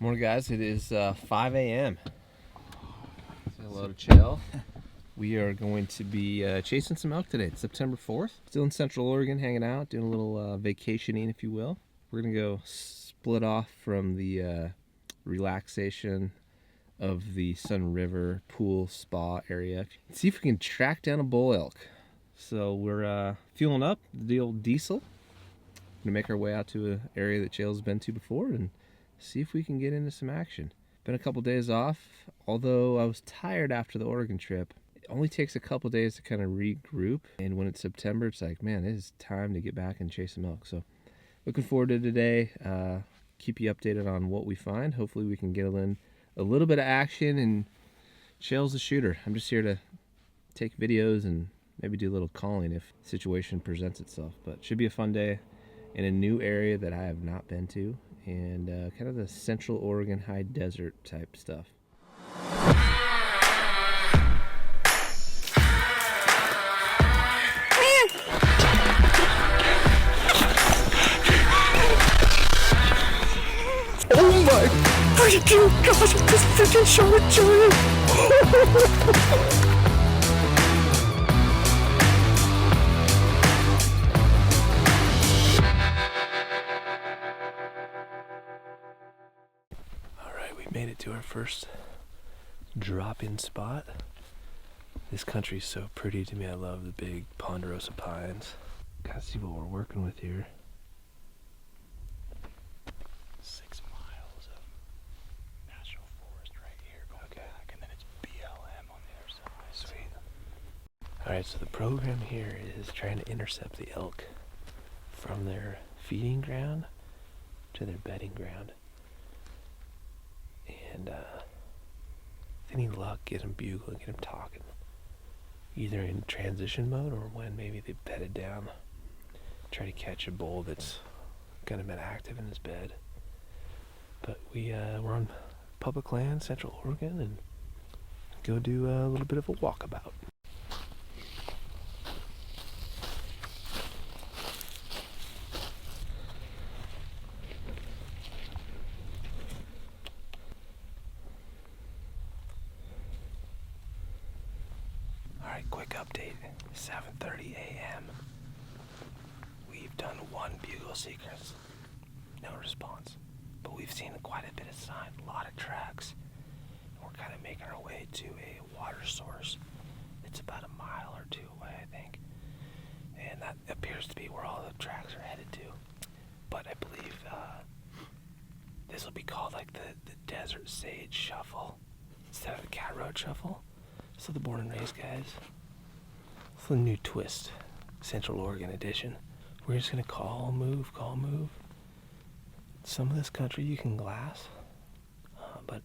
Morning, guys. It is 5 a.m. Say hello to Chael. We are going to be chasing some elk today. It's September 4th. Still in Central Oregon, hanging out, doing a little vacationing, if you will. We're going to go split off from the relaxation of the Sun River pool spa area. See if we can track down a bull elk. So we're fueling up the old diesel. Going to make our way out to an area that Chael's been to before and see if we can get into some action. Been a couple days off, although I was tired after the Oregon trip. It only takes a couple days to kind of regroup, and when it's September, it's like, man, it is time to get back and chase some elk. So looking forward to today. Keep you updated on what we find. Hopefully we can get in a little bit of action, and Chael's the shooter. I'm just here to take videos and maybe do a little calling if the situation presents itself. But it should be a fun day in a new area that I have not been to, and kind of the Central Oregon high desert type stuff. Oh my freaking gosh, this freaking short giant! Made it to our first drop-in spot. This country's so pretty to me. I love the big ponderosa pines. Gotta see what we're working with here. 6 miles of national forest right here going back, and then it's BLM on the other side. Sweet. Alright, so the program here is trying to intercept the elk from their feeding ground to their bedding ground. And with any luck, get them bugling, get them talking. Either in transition mode or when maybe they bedded down. Try to catch a bull that's kind of been active in his bed. But we're on public land, Central Oregon, and go do a little bit of a walkabout. Quick update, 7:30 a.m. We've done one bugle sequence, no response, but we've seen quite a bit of sign, a lot of tracks. And we're kind of making our way to a water source. It's about a mile or two away, I think, and that appears to be where all the tracks are headed to. But I believe this will be called like the Desert Sage Shuffle instead of the Cat Road Shuffle. So the born and raised guys. It's a new twist, Central Oregon edition. We're just gonna call, move. Some of this country you can glass, but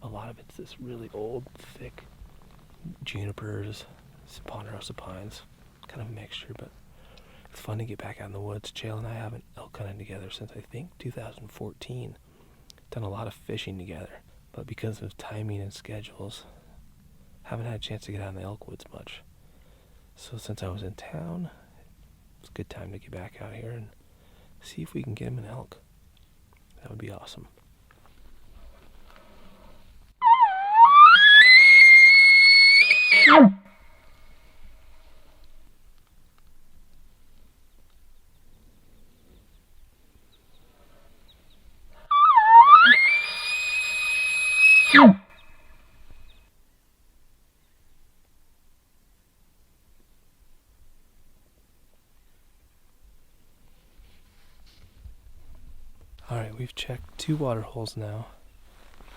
a lot of it's this really old, thick junipers, some ponderosa pines, kind of a mixture, but it's fun to get back out in the woods. Chael and I haven't elk hunted together since I think 2014. Done a lot of fishing together, but because of timing and schedules, haven't had a chance to get out in the elk woods much. So since I was in town, it's a good time to get back out here and see if we can get him an elk. That would be awesome. Alright, we've checked 2 water holes now,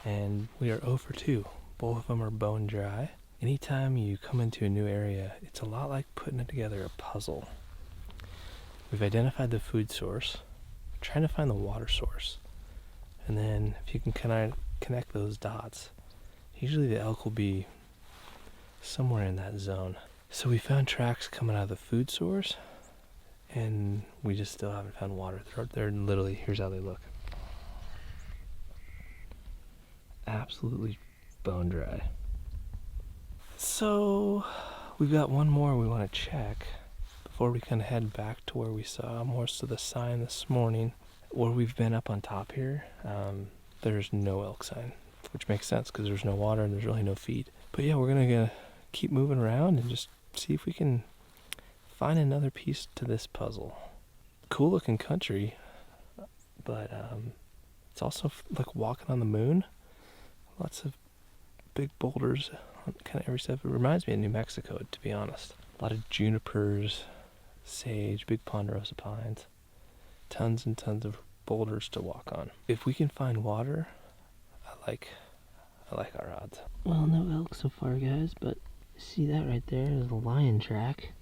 and we are 0 for 2. Both of them are bone dry. Anytime you come into a new area, it's a lot like putting together a puzzle. We've identified the food source, trying to find the water source, and then if you can connect those dots, usually the elk will be somewhere in that zone. So we found tracks coming out of the food source, and we just still haven't found water. They're literally, here's how they look. Absolutely bone dry. So we've got one more we want to check before we kind of head back to where we saw most of the sign this morning, where we've been up on top here. there's no elk sign, which makes sense because there's no water and there's really no feed. But yeah, we're gonna keep moving around and just see if we can find another piece to this puzzle. Cool looking country, but it's also like walking on the moon. Lots of big boulders on kind of every step. It reminds me of New Mexico, to be honest. A lot of junipers, sage, big ponderosa pines, tons and tons of boulders to walk on. If we can find water, I like our odds. Well, no elk so far, guys, but see that right there is a lion track.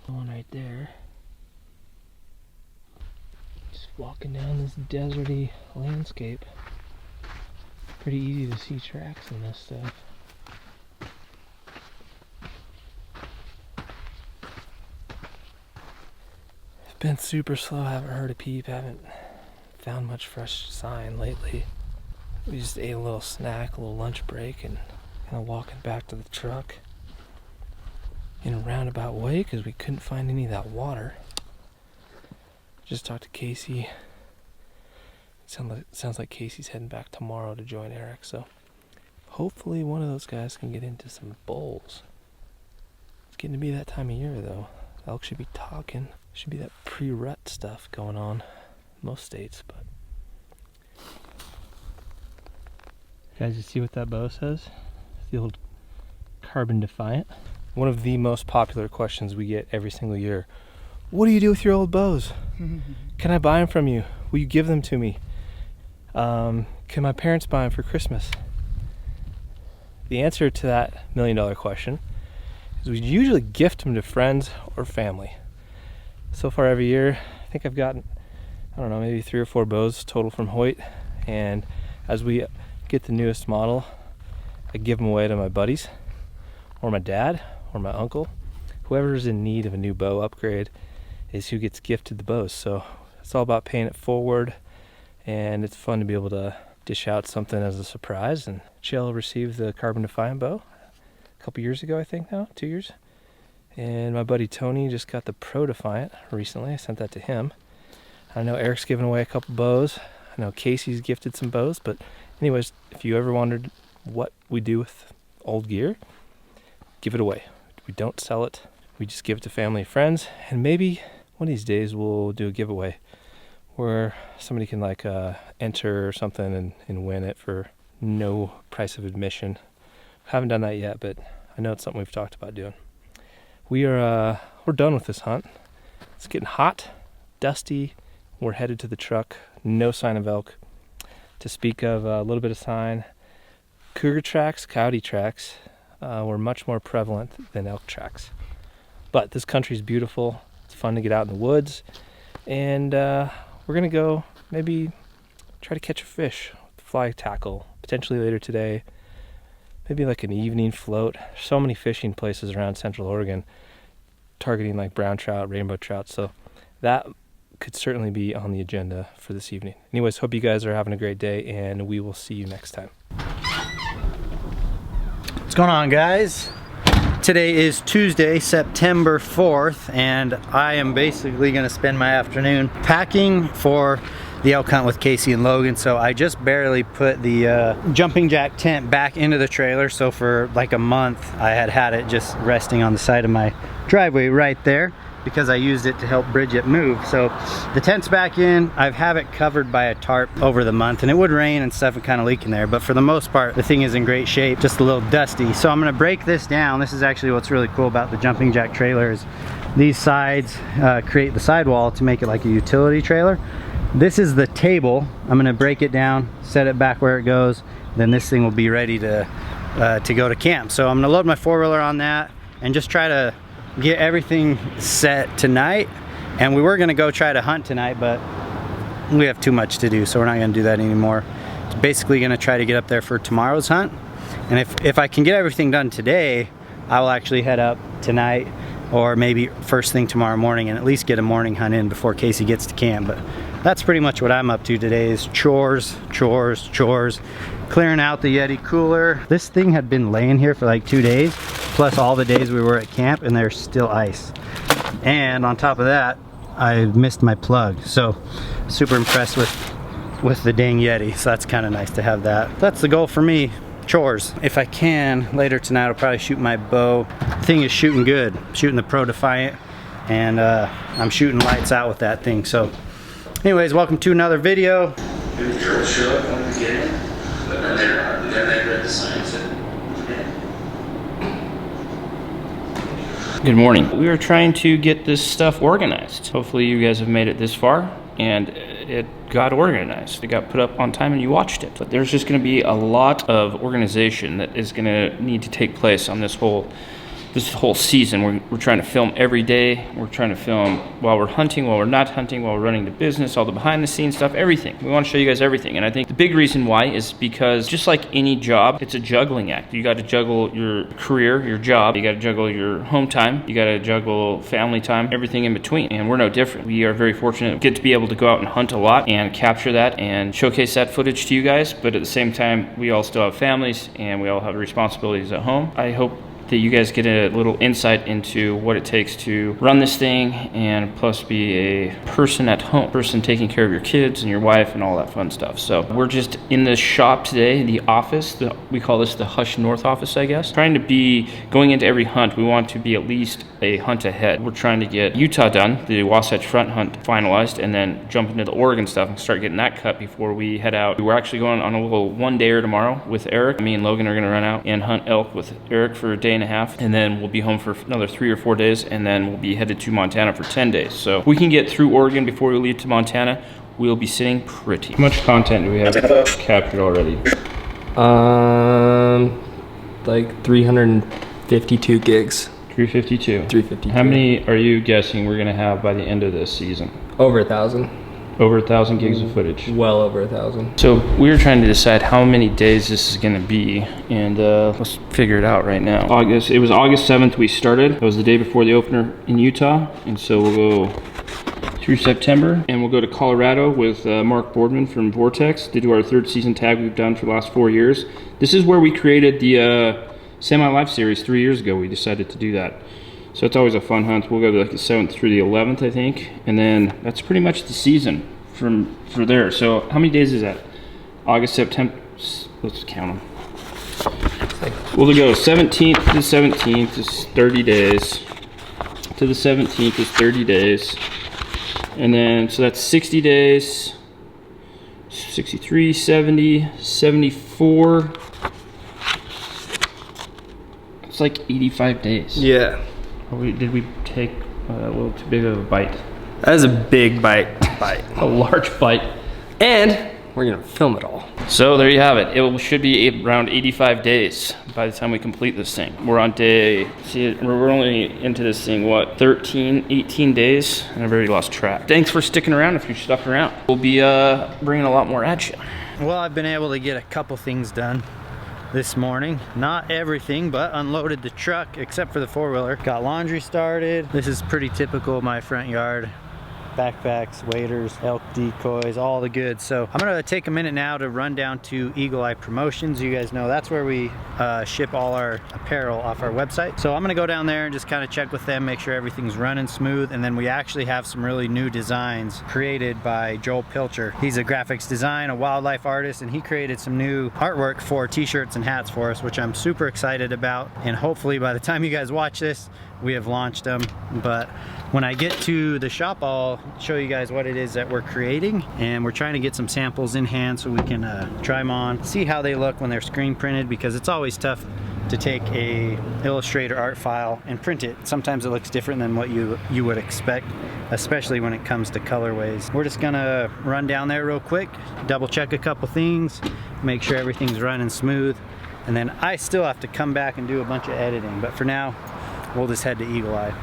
One right there. Just walking down this deserty landscape. Pretty easy to see tracks in this stuff. It's been super slow, haven't heard a peep, haven't found much fresh sign lately. We just ate a little snack, a little lunch break, and kind of walking back to the truck in a roundabout way because we couldn't find any of that water. Just talked to Casey. Sounds like Casey's heading back tomorrow to join Eric, so hopefully one of those guys can get into some bulls. It's getting to be that time of year though. Elk should be talking. Should be that pre-rut stuff going on in most states, but guys, you see what that bow says? It's the old Carbon Defiant. One of the most popular questions we get every single year. What do you do with your old bows? Can I buy them from you? Will you give them to me? Can my parents buy them for Christmas? The answer to that $1 million question is we usually gift them to friends or family. So far every year, I think I've gotten, I don't know, maybe 3 or 4 bows total from Hoyt. And as we get the newest model, I give them away to my buddies or my dad or my uncle. Whoever's in need of a new bow upgrade is who gets gifted the bows. So it's all about paying it forward, and it's fun to be able to dish out something as a surprise. And Chill received the Carbon Defiant bow a couple years ago, I think now, 2 years. And my buddy Tony just got the Pro Defiant recently. I sent that to him. I know Eric's given away a couple bows. I know Casey's gifted some bows, but anyways, if you ever wondered what we do with old gear, give it away. We don't sell it. We just give it to family and friends, and maybe one of these days we'll do a giveaway where somebody can like enter or something and win it for no price of admission. Haven't done that yet, but I know it's something we've talked about doing. We're done with this hunt. It's getting hot, dusty. We're headed to the truck. No sign of elk to speak of. A little bit of sign. Cougar tracks, coyote tracks were much more prevalent than elk tracks. But this country's beautiful. It's fun to get out in the woods, and we're gonna go maybe try to catch a fish with fly tackle potentially later today. Maybe like an evening float. So many fishing places around Central Oregon targeting like brown trout, rainbow trout. So that could certainly be on the agenda for this evening. Anyways, hope you guys are having a great day, and we will see you next time. What's going on, guys? Today is Tuesday, September 4th, and I am basically going to spend my afternoon packing for the elk hunt with Casey and Logan. So I just barely put the jumping jack tent back into the trailer. So for like a month I had it just resting on the side of my driveway right there because I used it to help Bridget move. So the tent's back in. I have it covered by a tarp over the month, and it would rain and stuff and kind of leak in there, but for the most part the thing is in great shape, just a little dusty. So I'm going to break this down. This is actually what's really cool about the jumping jack trailer is these sides create the sidewall to make it like a utility trailer. This is the table. I'm going to break it down, set it back where it goes, then this thing will be ready to go to camp. So I'm going to load my four-wheeler on that and just try to get everything set tonight. And we were going to go try to hunt tonight, but we have too much to do, so we're not going to do that anymore. It's basically going to try to get up there for tomorrow's hunt, and if I can get everything done today, I will actually head up tonight or maybe first thing tomorrow morning and at least get a morning hunt in before Casey gets to camp. But that's pretty much what I'm up to today, is chores, chores, chores. Clearing out the Yeti cooler. This thing had been laying here for like 2 days, plus all the days we were at camp, and there's still ice. And on top of that, I missed my plug. So super impressed with with the dang Yeti, so that's kind of nice to have that. That's the goal for me. Chores. If I can, later tonight I'll probably shoot my bow. The thing is shooting good. I'm shooting the Pro Defiant, and I'm shooting lights out with that thing. So anyways, welcome to another video. Did the girls show up when we get in? And then they read the signs. Good morning. We are trying to get this stuff organized. Hopefully you guys have made it this far and it got organized. It got put up on time and you watched it. But there's just gonna be a lot of organization that is gonna need to take place on this whole season. We're trying to film every day. We're trying to film while we're hunting, while we're not hunting, while we're running the business, all the behind the scenes stuff, everything. We want to show you guys everything. And I think the big reason why is because just like any job, it's a juggling act. You got to juggle your career, your job. You got to juggle your home time. You got to juggle family time, everything in between. And we're no different. We are very fortunate to get to be able to go out and hunt a lot and capture that and showcase that footage to you guys. But at the same time, we all still have families and we all have responsibilities at home. I hope that you guys get a little insight into what it takes to run this thing and plus be a person at home, person taking care of your kids and your wife and all that fun stuff. So we're just in the shop today, the office, we call this the Hush North office, I guess. Trying to be, going into every hunt, we want to be at least a hunt ahead. We're trying to get Utah done, the Wasatch Front hunt finalized, and then jump into the Oregon stuff and start getting that cut before we head out. We're actually going on a little one-dayer tomorrow with Eric. Me and Logan are gonna run out and hunt elk with Eric for a day and a half, and then we'll be home for another 3 or 4 days, and then we'll be headed to Montana for 10 days. So if we can get through Oregon before we leave to Montana, we'll be sitting pretty. How much content do we have captured already? Like 352 gigs. 352. 352. How many are you guessing we're gonna have by the end of this season? Over 1,000. Over 1,000 gigs of footage. Well over 1,000. So we were trying to decide how many days this is going to be, and let's figure it out right now. It was August 7th we started. It was the day before the opener in Utah, and so we'll go through September, and we'll go to Colorado with Mark Boardman from Vortex to do our 3rd season tag we've done for the last 4 years. This is where we created the Semi-Life series 3 years ago. We decided to do that. So it's always a fun hunt. We'll go to like the 7th through the 11th, I think. And then that's pretty much the season for there. So how many days is that? August, September, let's count them. We'll go 17th to the 17th is 30 days. To the 17th is 30 days. And then, so that's 60 days. 63, 70, 74. It's like 85 days. Yeah. Did we take a little too big of a bite? That is a big bite. A large bite. And we're gonna film it all. So there you have it. It should be around 85 days by the time we complete this thing. We're on day, see, we're only into this thing, what, 13, 18 days? And I've already lost track. Thanks for sticking around if you stuck around. We'll be bringing a lot more at you. Well, I've been able to get a couple things done this morning. Not everything, but unloaded the truck except for the 4-wheeler. Got laundry started. This is pretty typical of my front yard. Backpacks, waders, elk decoys, all the goods. So I'm gonna take a minute now to run down to Eagle Eye Promotions. You guys know that's where we ship all our apparel off our website. So I'm gonna go down there and just kind of check with them, make sure everything's running smooth. And then we actually have some really new designs created by Joel Pilcher. He's a graphics design, a wildlife artist, and he created some new artwork for t-shirts and hats for us, which I'm super excited about. And hopefully by the time you guys watch this, we have launched them. But when I get to the shop, I'll show you guys what it is that we're creating, and we're trying to get some samples in hand so we can try them on, see how they look when they're screen printed, because it's always tough to take a Illustrator art file and print it. Sometimes it looks different than what you would expect, especially when it comes to colorways. We're just gonna run down there real quick, double check a couple things, make sure everything's running smooth, and then I still have to come back and do a bunch of editing, but for now we'll just head to Eagle Eye.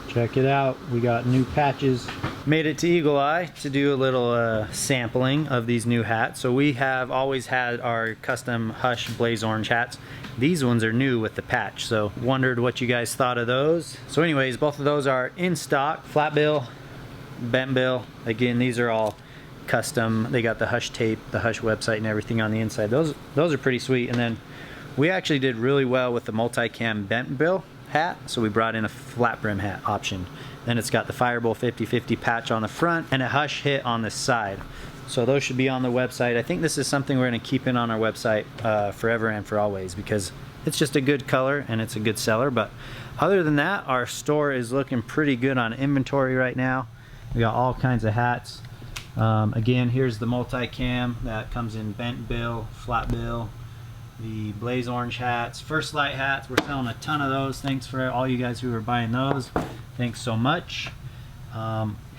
Check it out, we got new patches. Made it to Eagle Eye to do a little sampling of these new hats. So we have always had our custom Hush Blaze Orange hats. These ones are new with the patch, so wondered what you guys thought of those. So anyways, both of those are in stock. Flat bill, bent bill. Again, these are all custom. They got the Hush tape, the Hush website and everything on the inside. Those are pretty sweet. And then we actually did really well with the multicam bent bill hat, so we brought in a flat brim hat option, Then it's got the Fireball 50/50 patch on the front and a Hush hit on the side. So those should be on the website. I think this is something we're going to keep in on our website forever and for always, because it's just a good color and it's a good seller. But other than that, our store is looking pretty good on inventory right now. We got all kinds of hats. Again, here's the multi-cam that comes in bent bill, flat bill, the blaze orange hats, First Lite hats. We're selling a ton of those. Thanks for all you guys who are buying those. Thanks so much.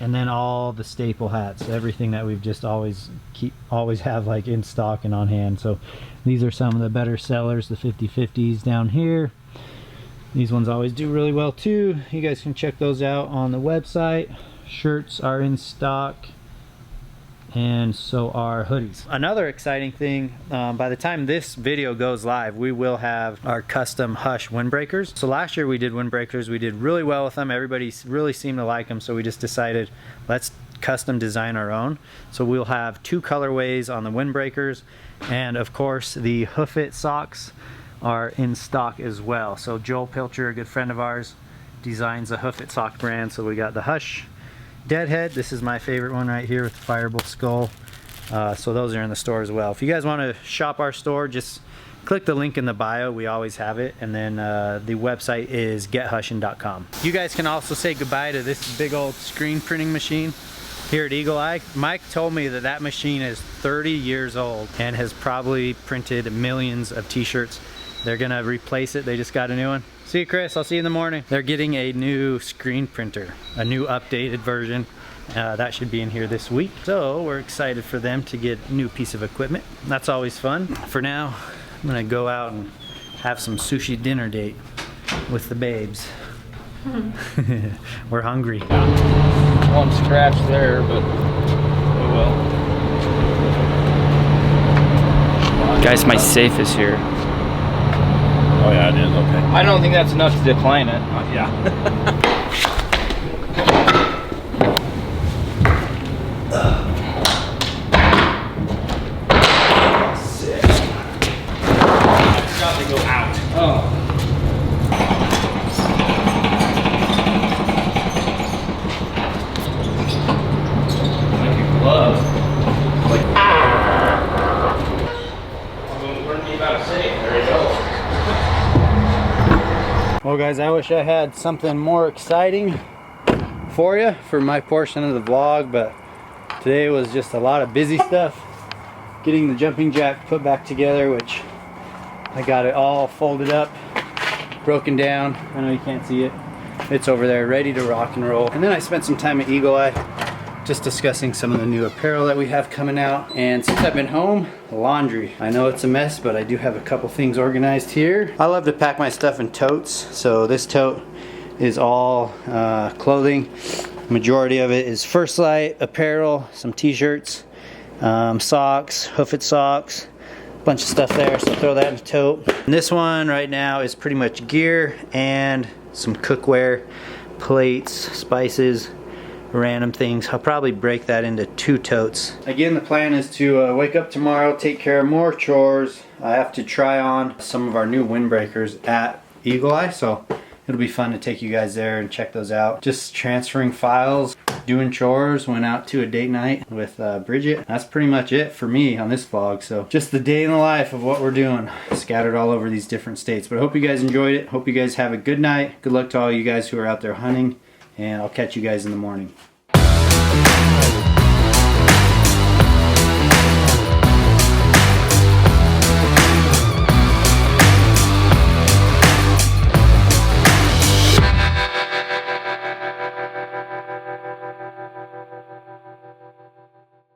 And then all the staple hats, everything that we've just always have like in stock and on hand. So these are some of the better sellers, the 50/50s down here. These ones always do really well too. You guys can check those out on the website. Shirts are in stock, and so are hoodies. Another exciting thing, by the time this video goes live, we will have our custom Hush windbreakers. So last year we did windbreakers, we did really well with them. Everybody really seemed to like them, so we just decided let's custom design our own. So we'll have 2 colorways on the windbreakers, and of course the Hoofit socks are in stock as well. So Joel Pilcher, a good friend of ours, designs the Hoofit sock brand. So we got the Hush Deadhead. This is my favorite one right here with the Fireball skull. So those are in the store as well. If you guys want to shop our store, just click the link in the bio. We always have it. And then the website is gethushin.com. You guys can also say goodbye to this big old screen printing machine here at Eagle Eye. Mike told me that that machine is 30 years old and has probably printed millions of t-shirts. They're gonna replace it. They just got a new one. See you, Chris. I'll see you in the morning. They're getting a new screen printer, a new updated version. That should be in here this week. So we're excited for them to get a new piece of equipment. That's always fun. For now, I'm gonna go out and have some sushi dinner date with the babes. We're hungry. One scratch there, but oh well. Guys, my safe is here. Oh yeah, it is. Okay. I don't think that's enough to decline it. Yeah. Sick. It's got to go out. Oh. Like a glove. Like. Well, warn me about a safe. There you go. Well guys, I wish I had something more exciting for you for my portion of the vlog, but today was just a lot of busy stuff. Getting the jumping jack put back together, which I got it all folded up, broken down. I know you can't see it. It's over there ready to rock and roll. And then I spent some time at Eagle Eye just discussing some of the new apparel that we have coming out. And since I've been home, laundry. I know it's a mess, but I do have a couple things organized here. I love to pack my stuff in totes. So this tote is all clothing. Majority of it is First Lite, apparel, some t-shirts, socks, Hoofit socks, bunch of stuff there. So throw that in the tote. And this one right now is pretty much gear and some cookware, plates, spices, random things. I'll probably break that into 2 totes. Again, the plan is to wake up tomorrow, take care of more chores. I have to try on some of our new windbreakers at Eagle Eye, so it'll be fun to take you guys there and check those out. Just transferring files, doing chores, went out to a date night with Bridget. That's pretty much it for me on this vlog. So just the day in the life of what we're doing, scattered all over these different states. But I hope you guys enjoyed it. Hope you guys have a good night. Good luck to all you guys who are out there hunting, and I'll catch you guys in the morning.